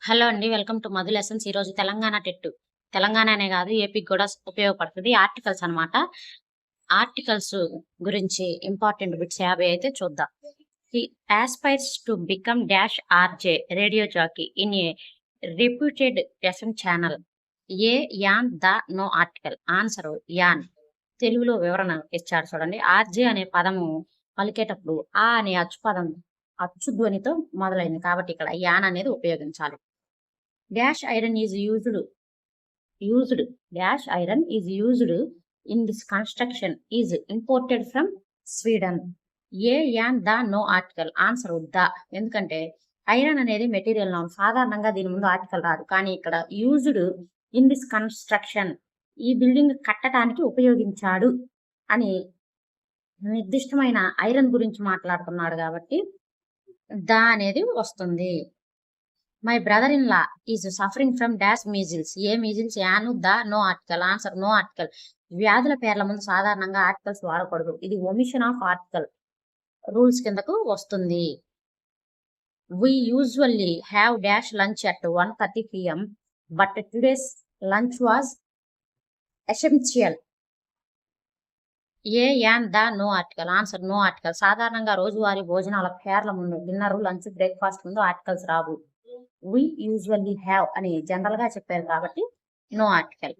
Hello అండి. Welcome to Madhu lessons. ఈరోజు Telangana TET. Telangana అనే కాదు ఏపీకి కూడా ఉపయోగపడుతది. ఆర్టికల్స్ అన్నమాట. ఆర్టికల్స్ గురించి ఇంపార్టెంట్ బిట్స్ 50 అయితే చూద్దాం. He aspires to become dash RJ radio jockey in a reputed FM channel. A an the no article. Answer an. తెలుగులో వివరణ ఇచ్చాడు చూడండి. ఆర్‌జే అనే పదము పలికేటప్పుడు ఆ అనే అచ్చు పదం అచ్చు ధ్వనితో మొదలైంది. కాబట్టి ఇక్కడ యాన్ అనేది ఉపయోగించాలి. Dash iron is used dash iron is used in this construction is imported from Sweden. A an the no article. Answer the. ఎందుకంటే ఐరన్ అనేది మెటీరియల్ నౌన్. సాధారణంగా దీని ముందు ఆర్టికల్ రాదు. కానీ ఇక్కడ యూజ్డ్ ఇన్ దిస్ కన్స్ట్రక్షన్, ఈ బిల్డింగ్ కట్టడానికి ఉపయోగించాడు అని నిర్దిష్టమైన ఐరన్ గురించి మాట్లాడుతున్నాడు కాబట్టి ద అనేది వస్తుంది. My brother in law is suffering from dash measles. A measles. An the no article. Answer no article. వ్యాధుల పేర్ల ముందు సాధారణంగా ఆర్టికల్స్ వాడకూడదు. ఇది ఒమిషన్ ఆఫ్ ఆర్టికల్ రూల్స్ కిందకు వస్తుంది. We usually have dash lunch at 1:30 p.m. but today's lunch was essential. A an the no article. Answer no article. సాధారణంగా రోజువారీ భోజనాల పేర్ల ముందు డిన్నర్, లంచ్, బ్రేక్ఫాస్ట్ ముందు ఆర్టికల్స్ రావు. We usually have అని జనరల్ గా చెప్పారు కాబట్టి no article.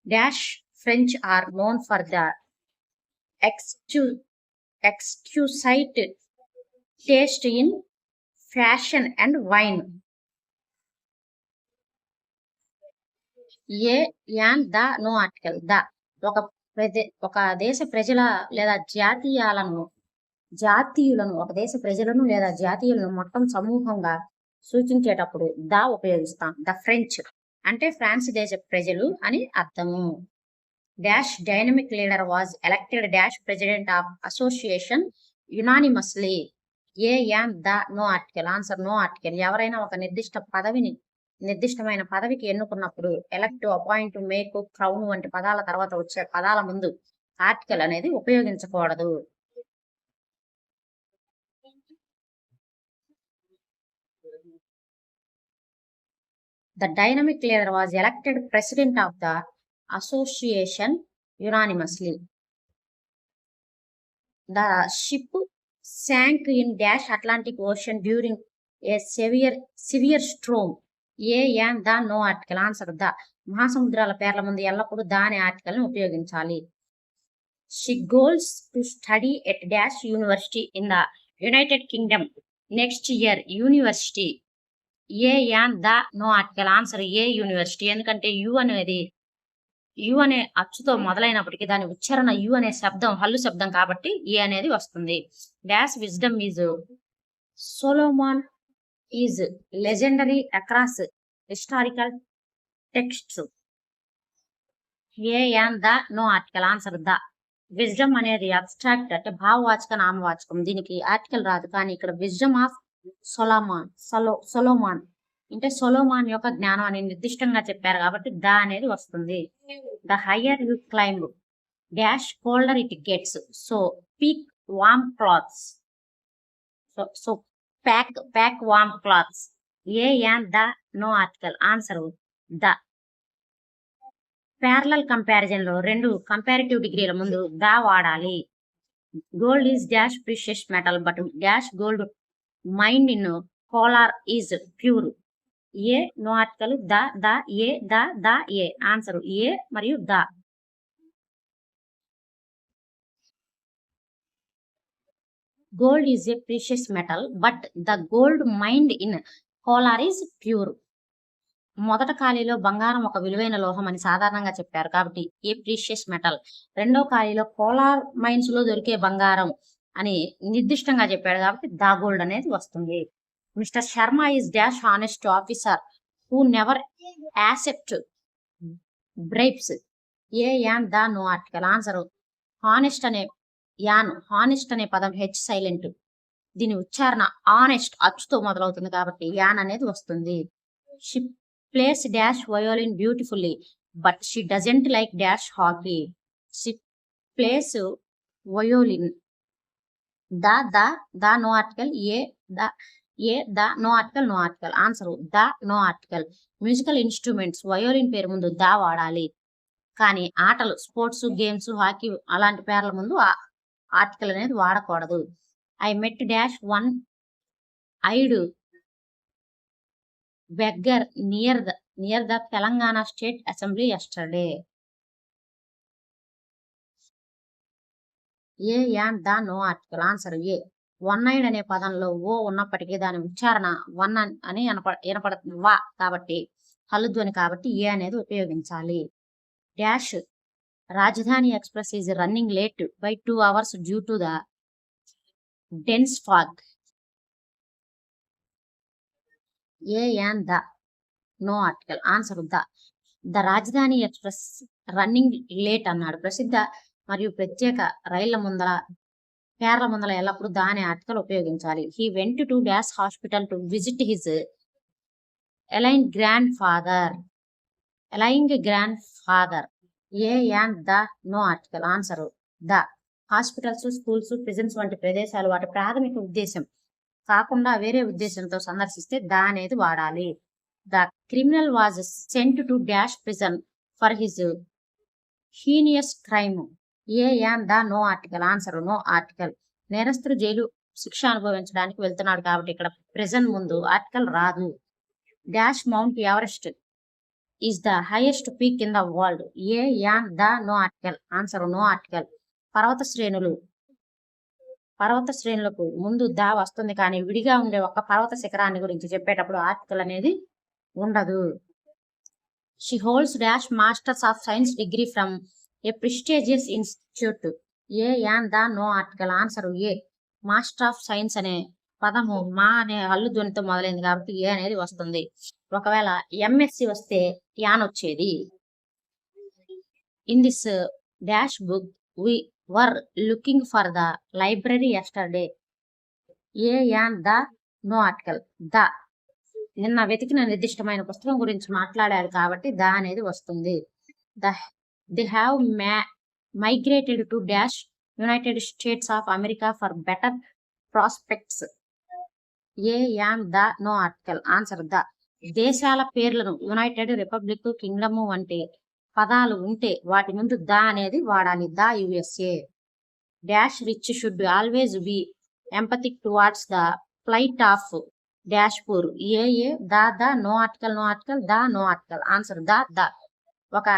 Dash French are known for the exquisite taste in fashion and wine. A an the no article. The ఒక దేశ ప్రజల లేదా జాతీయులను ఒక దేశ ప్రజలను లేదా జాతీయులను మొత్తం సమూహంగా సూచించేటప్పుడు ద ఉపయోగిస్తాం. ద ఫ్రెంచ్ అంటే ఫ్రాన్స్ దేశ ప్రజలు అని అర్థము. Dash dynamic leader was elected dash president of association unanimously. A an the no article. Answer no article. ఎవరైనా ఒక నిర్దిష్టమైన పదవికి ఎన్నుకున్నప్పుడు ఎలక్ట్, అపాయింట్, మేక్, క్రౌన్ వంటి పదాల తర్వాత వచ్చే పదాల ముందు ఆర్టికల్ అనేది ఉపయోగించకూడదు. The dynamic leader was elected president of the association unanimously. The ship sank in dash Atlantic Ocean during a severe storm. A an the no article. Answer the. మహాసముద్రాల పేర్ల ముందు ఎల్లప్పుడూ ద అనే ఆర్టికల్ ని ఉపయోగించాలి. She goes to study at dash university in the United Kingdom next year. University. A an the no article. Answer a university. ఎందుకంటే U అనే అచ్చుతో మొదలైనప్పటికీ దాని ఉచ్చారణ యు అనే శబ్దం హల్లు శబ్దం కాబట్టి ఏ అనేది వస్తుంది. Dash wisdom is Solomon is legendary across historical texts. A an the no article. Answer the. Wisdom అనేది అబ్స్ట్రాక్ట్ అంటే భావవాచక నామవాచకం. దీనికి ఆర్టికల్ రాదు. కానీ ఇక్కడ విజ్డమ్ ఆఫ్ సొలోమాన్ అంటే సొలోమాన్ యొక్క జ్ఞానం అని నిర్దిష్టంగా చెప్పారు కాబట్టి ద అనేది వస్తుంది. The higher you climb dash colder it gets. So peek warm clothes. So pack warm clothes. A an the no article. Answer the. Parallel comparison లో రెండు కంపారిటివ్ డిగ్రీల ముందు ద వాడాలి. Gold is dash precious metal but dash gold mined in Kolar is pure. A no article. The a. Answer a మరియు the. Gold is a precious metal but the gold mined in Kolar is pure. మొదట ఖాళీలో బంగారం ఒక విలువైన లోహం అని సాధారణంగా చెప్పారు కాబట్టి ఏ ప్రీషియస్ మెటల్. రెండో ఖాళీలో కోలార్ మైన్స్ లో దొరికే బంగారం అని నిర్దిష్టంగా చెప్పాడు కాబట్టి ద గోల్డ్ అనేది వస్తుంది. Mister Sharma is dash honest officer who never accept bribes. A an the no article. Answer honest అనే పదం హెచ్ సైలెంట్. దీని ఉచ్చారణ ఆనెస్ట్ అచ్చుతో మొదలవుతుంది కాబట్టి యాన్ అనేది వస్తుంది. She plays dash violin beautifully but she doesn't like dash hockey. She plays violin. The no article. A the a the no article answer the no article. Musical instruments violin పేరు ముందు the వాడాలి, కానీ ఆటలు sports games hockey అలాంటి పేర్ల ముందు article అనేది వాడకూడదు. I met dash one eyed beggar near the Telangana state assembly yesterday. A an the no article answer a. One eyed అనే పదంలో ఓ ఉన్నప్పటికీ దాని ఉచ్చారణ వన్ అని వినపడుతుంది వా కాబట్టి హల్లుధ్వని కాబట్టి ఏ అనేది ఉపయోగించాలి. Dash Rajdhani express is running late by 2 hours due to the dense fog. A an the no article answer the Rajdhani express running late అన్నాడు. ప్రసిద్ధ మరియు ప్రత్యేక పేర్ల ముందల ఎల్లప్పుడు ద అనే ఆర్టికల్ ఉపయోగించాలి. He went to dash hospital to visit his ailing grandfather. A an the no article answer the. Hospitals schools prisons వంటి ప్రదేశాలు వాటి ప్రాథమిక ఉద్దేశం కాకుండా వేరే ఉద్దేశంతో సందర్శిస్తే ద అనేది వాడాలి. The criminal was sent to dash prison for his heinous crime. A an the no article answer no article. నేరస్తుడు జైలు శిక్ష అనుభవించడానికి వెళ్తున్నాడు కాబట్టి ఇక్కడ ప్రెజెంట్ ముందు ఆర్టికల్ రాదు. Dash mount Everest is the highest peak in the world. A an the no article answer no article. పర్వత శ్రేణులకు ముందు ద వస్తుంది, కానీ విడిగా ఉండే ఒక పర్వత శిఖరాన్ని గురించి చెప్పేటప్పుడు ఆర్టికల్ అనేది ఉండదు. She holds dash masters of science degree from a prestigious institute. A an the no article answer a. Master of science అనే పదము మా అనే హల్లుధ్వనితో మొదలైంది కాబట్టి ఏ అనేది వస్తుంది. ఒకవేళ ఎంఎస్సి వస్తే యాన్ వచ్చేది. In this dash book we were looking for the library yesterday. A an the no article the. నిన్న వెతికిన నిర్దిష్టమైన పుస్తకం గురించి మాట్లాడారు కాబట్టి ద అనేది వస్తుంది. They have migrated to dash United States of America for better prospects. A an the no article answer the. దేశాల పేర్లను యునైటెడ్ రిపబ్లిక్ కింగ్డమ్ వంటి పదాలు ఉంటే వాటి ముందు ద అనేది వాడాలి. The USA. Dash rich should always be empathic towards the flight of dash poor. A the no article the no article answer the. ఒక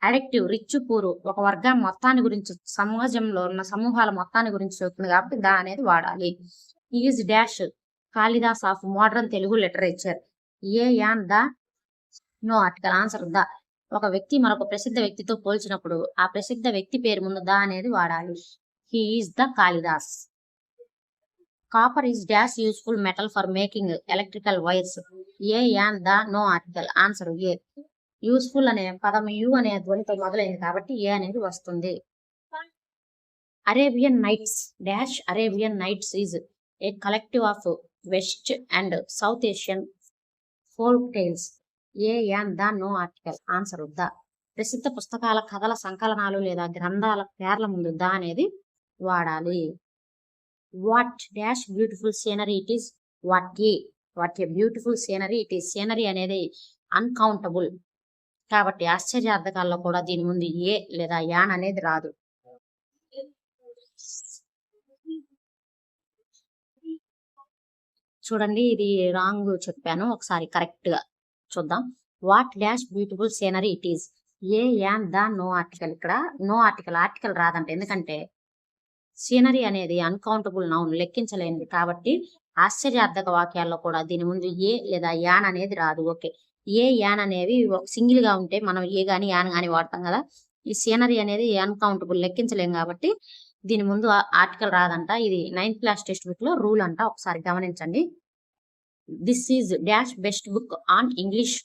అడెక్టివ్ రిచ్ పూర్ ఒక వర్గం మొత్తాన్ని గురించి సమాజంలో ఉన్న సమూహాల మొత్తాన్ని గురించి చెబుతుంది కాబట్టి ద అనేది వాడాలి. Is dash Kalidas of modern Telugu literature. A an the no article answer the. ఒక వ్యక్తి మరొక ప్రసిద్ధ వ్యక్తితో పోల్చినప్పుడు ఆ ప్రసిద్ధ వ్యక్తి పేరు ముందు ద అనేది వాడాలి. He is the Kalidas. Copper is dash useful metal for making electrical wires. A an the no article answer a. Useful అనే పదం యు అనే ధ్వనితో మొదలైంది కాబట్టి ఏ అనేది వస్తుంది. Arabian nights dash Arabian nights is a collective of west and south Asian folk tales. A an the no article answer the. ప్రసిద్ధ పుస్తకాల కథల సంకలనాలు లేదా గ్రంథాల పేర్ల ముందు ద అనేది వాడాలి. What dash beautiful scenery it is. What a beautiful scenery it is. Scenery అనేది అన్కౌంటబుల్ కాబట్టి ఆశ్చర్యార్థకాల్లో కూడా దీని ముందు ఏ లేదా యాన్ అనేది రాదు. చూడండి, ఇది రాంగ్ చెప్పాను, ఒకసారి కరెక్ట్ గా చూద్దాం. What dash beautiful scenery it is. A an the no article. ఇక్కడ నో ఆర్టికల్ రాదంట, ఎందుకంటే సీనరీ అనేది అన్కౌంటబుల్ నౌన్ లెక్కించలేనిది కాబట్టి ఆశ్చర్యార్థక వాక్యాల్లో కూడా దీని ముందు ఏ లేదా యాన్ అనేది రాదు. ఓకే, ఏ యాన్ అనేవి సింగిల్ గా ఉంటే మనం ఏ గాని యాన్ గాని వాడతాం కదా. ఈ సీనరీ అనేది అన్కౌంటబుల్ లెక్కించలేం కాబట్టి దీని ముందు ఆర్టికల్ రాదంట. ఇది 9th క్లాస్ టెక్స్ట్ బుక్ లో రూల్ అంట, ఒకసారి గమనించండి. This is dash best book on English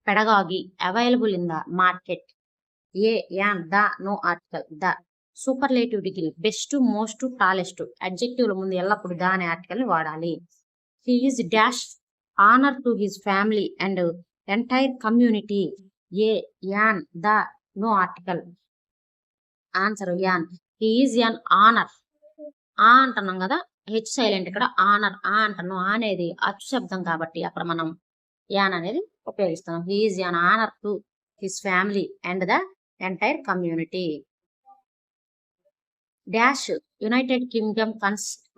pedagogy available in the market. A an the no article the. Superlative degree best most tallest అడ్జెక్టివ్ల ముందు ఎల్లప్పుడు ద అనే ఆర్టికల్ ని వాడాలి. He is dash honour to his family and entire community. A an the no article answer an. He is an honour. అంటున్నాం కదా, H silent ఇక్కడ honour ఆ అంటాను. ఆ అనేది అచ్చు శబ్దం కాబట్టి అక్కడ మనం యాన్ అనేది ఉపయోగిస్తాం. He is an honour to his family and the entire community. Dash United Kingdom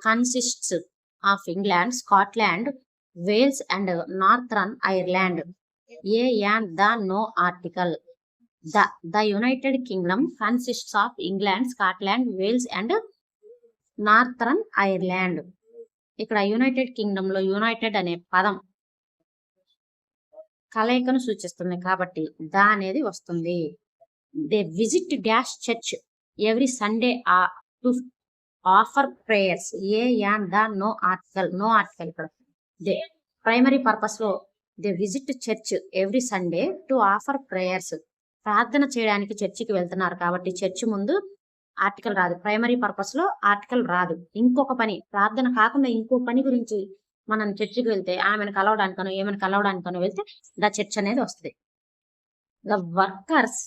consists of England, Scotland, Wales and northern Ireland. A an the no article. The United Kingdom consists of England, Scotland, Wales and Northern Ireland. ఇక్కడ United Kingdom లో united అనే పదం కలయికను సూచిస్తుంది కాబట్టి the అనేది వస్తుంది. They visit dash church every Sunday to offer prayers. A an the no article. No article ఇక్కడ. దే ప్రైమరీ పర్పస్ లో they visit church every Sunday to offer prayers. ప్రార్థన చేయడానికి చర్చికి వెళ్తున్నారు కాబట్టి చర్చి ముందు ఆర్టికల్ రాదు. ప్రైమరీ పర్పస్ లో ఆర్టికల్ రాదు. ఇంకొక పని, ప్రార్థన కాకుండా ఇంకో పని గురించి మనం చర్చికి వెళ్తే ఆమెను కలవడానికనో ఏమైనా కలవడానికనో వెళ్తే ద చర్చ్ అనేది వస్తుంది. The workers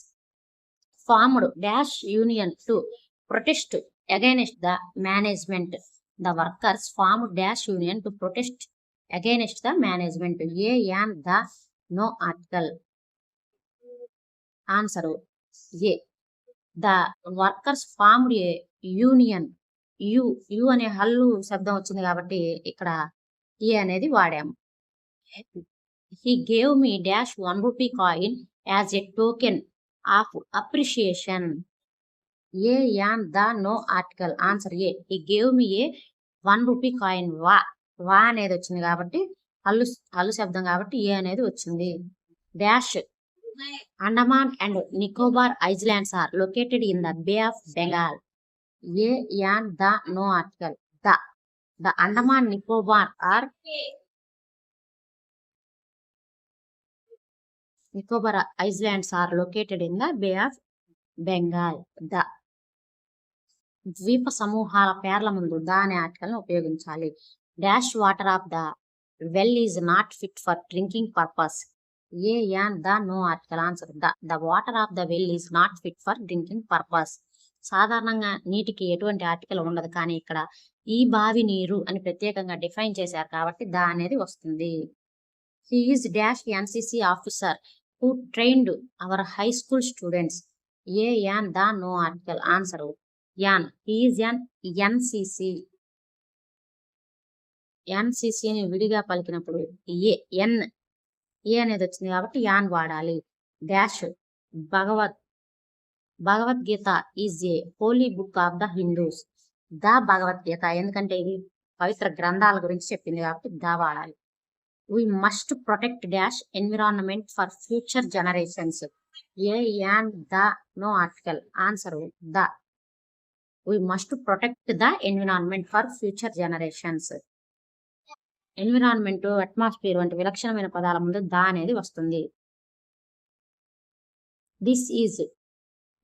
formed dash union to protest against the management. The workers formed dash union to protest against the management. A an the no article. Answer a. The workers formed a union. U అనే హల్లు శబ్దం వచ్చింది కాబట్టి ఇక్కడ a అనేది వాడాము. He gave me dash 1 rupee coin as a token of appreciation. A an the no article. Answer a. He gave me a 1 rupee coin. వా అనేది వచ్చింది కాబట్టి హల్లు శబ్దం కాబట్టి ఏ అనేది వచ్చింది. Dash Andaman and Nicobar Islands are located in the Bay of Bengal. A yan the no article. The Andaman Nicobar Islands are located in the Bay of Bengal. The ద్వీప సమూహాల పేర్ల ముందు ద అనే article ను ఉపయోగించాలి. Dash water of the well is not fit for drinking purpose. A an the no article. Answer the water of the well is not fit for drinking purpose. సాధారణంగా నీటికి ఎటువంటి ఆర్టికల్ ఉండదు, కానీ ఇక్కడ ఈ బావి నీరు అని ప్రత్యేకంగా డిఫైన్ చేశారు కాబట్టి ద అనేది వస్తుంది. He is dash NCC officer who trained our high school students. A an the no article. Answer an. He is an NCC అని విడిగా పలికినప్పుడు ఏ అనేది వచ్చింది కాబట్టి యాన్ వాడాలి. Dash Bhagavad Gita is a holy book of the Hindus. The Bhagavad Gita ఎందుకంటే ఇది పవిత్ర గ్రంథాల గురించి చెప్పింది కాబట్టి ద వాడాలి. We must protect dash environment for future generations. A an the no article. Answer the. We must protect the environment for future generations. Environment, atmosphere వంటి విలక్షణమైన పదాల ముందు ద అనేది వస్తుంది. This is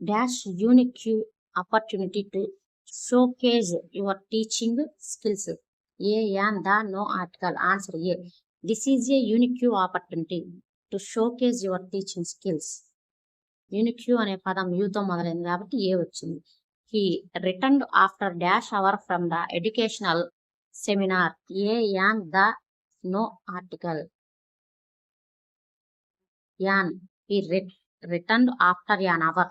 dash unique opportunity to showcase your teaching skills. A an the no article. Answer a. This is a unique opportunity to showcase your teaching skills. Unique అనే పదం యూతో మొదలైంది కాబట్టి ఏ వచ్చింది. He returned after dash hour from the educational seminar. A an the no article. An. He returned after an hour.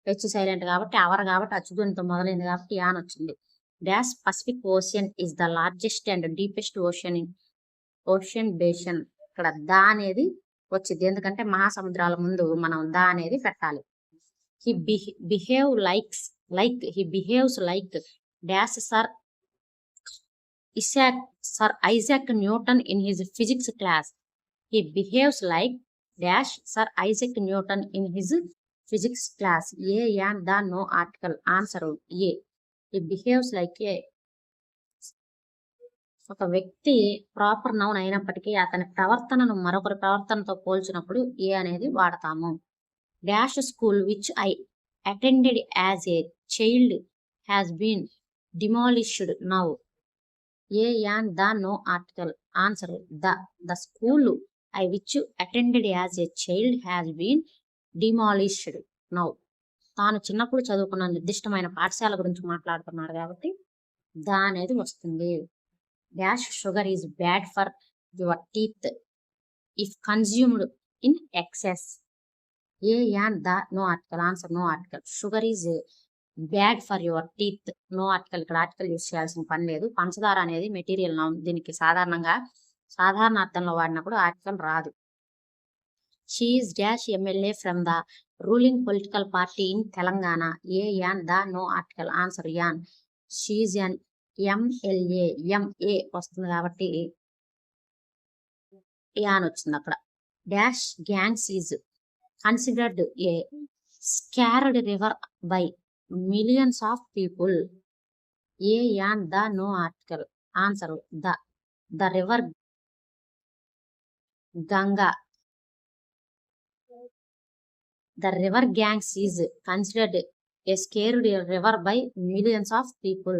H silent కాబట్టి hour కాబట్టి అచ్చుగునితో మొదలైంది కాబట్టి యాన్ వచ్చింది. Dash Pacific ocean is the largest and deepest ocean basin. ఇక్కడ the అనేది వచ్చింది ఎందుకంటే మహాసముద్రాల ముందు మనం ద అనేది పెట్టాలి. He behaves like dash Sir Isaac Newton in his physics class. He behaves like dash Sir Isaac Newton in his physics class. A and the no article. Answer A. He behaves like a. ఒక వ్యక్తి proper noun అయినప్పటికీ అతని ప్రవర్తనను మరొకరి ప్రవర్తనతో పోల్చినప్పుడు a అనేది వాడతాము. Dash school which I attended as a child has been demolished now. A an the no article. Answer the. The school I which attended as a child has been demolished now. తాను చిన్నప్పుడు చదువుకున్న నిర్దిష్టమైన పాఠశాల గురించి మాట్లాడుతున్నారు కాబట్టి the అనేది వస్తుంది. Dash sugar is bad for your teeth if consumed in excess. A an the no article. Answer no article. Sugar is bad for your teeth. No article. ఇక్కడ ఆర్టికల్ యూస్ చేయాల్సిన పని లేదు. పంచదార అనేది మెటీరియల్ నౌన్. దీనికి సాధారణ అర్థంలో వాడినప్పుడు ఆర్టికల్ రాదు. She is dash MLA from the ruling political party in Telangana. A an the no article. Answer an. She is an MLA. MA వస్తుంది కాబట్టి యాన్ వచ్చింది అక్కడ. Dash Ganges is considered a sacred river by millions of people. A an the no article. Answer the river Ganga. The river Ganges is considered a sacred river by millions of people.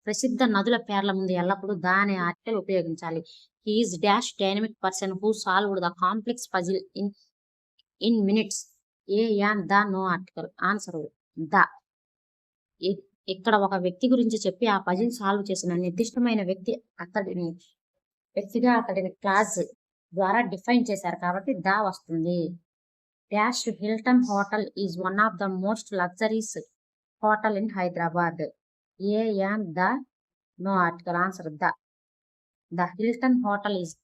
ప్రసిద్ధ నదుల పేర్ల ముందు ఎల్లప్పుడూ the అనే article ఉపయోగించాలి. He is dash dynamic person who solved the complex puzzle in minutes. A an the no article. Answer the. ఇక్కడ ఒక వ్యక్తి గురించి చెప్పి ఆ పజిల్ సాల్వ్ చేసిన నిర్దిష్టమైన వ్యక్తిగా అతడిని క్లాస్ ద్వారా డిఫైన్ చేశారు కాబట్టి ద వస్తుంది. Dash Hilton hotel is one of the most luxuries hotel in Hyderabad. A an the no article. Answer the Hilton hotel is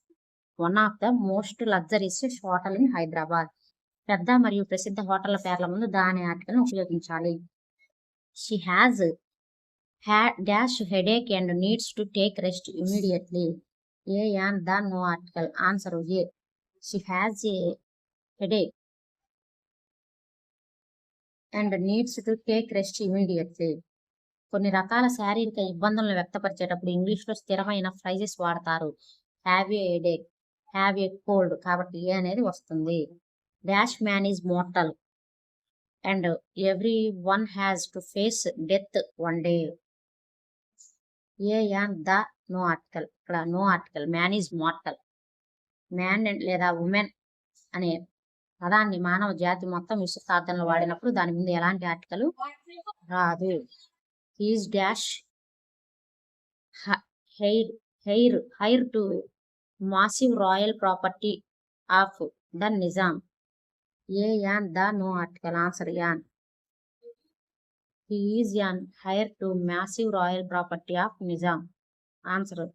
one of the most luxuries hotel in Hyderabad. పెద్ద మరియు ప్రసిద్ధ హోటళ్ల పేర్ల ముందు the అనే article ఉపయోగించాలి. She has dash headache and needs to take rest immediately. A an the no article. Answer a. She has a headache and needs to take rest immediately. కొన్ని రకాల శారీరక ఇబ్బందులను వ్యక్తపరిచేటప్పుడు ఇంగ్లీష్లో స్థిరమైన ఫ్రైజెస్ వాడతారు. Have a headache, have a cold. కాబట్టి a అనేది వస్తుంది. Dash man is mortal and every one has to face death one day. A an the no article. ఇక్కడ no article. Man is mortal. Man లేదా women అనే పదాన్ని మానవ జాతి మొత్తం విస్తృతార్థంలో వాడినప్పుడు దాని ముందు ఎలాంటి ఆర్టికల్ రాదు. Is dash heir to massive royal property of the Nizam. A an the no article. Answer an. He is an heir to massive royal property of Nizam. Answer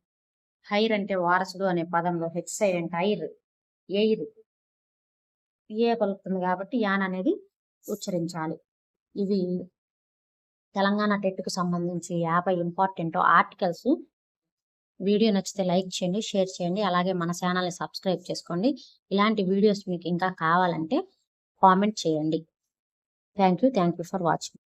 heir అంటే వారసుడు అనే పదంలో హెచ్ సైలెంట్ ఎయిర్ ఏ పలుకుతుంది కాబట్టి an అనేది ఉచ్చరించాలి. ఇవి తెలంగాణ టెట్కు సంబంధించి 50 important articles. Video నచ్చితే లైక్ చేయండి, షేర్ చేయండి, అలాగే మన ఛానల్ని సబ్స్క్రైబ్ చేసుకోండి. ఇలాంటి వీడియోస్ మీకు ఇంకా కావాలంటే కామెంట్ చేయండి. Thank you for watching.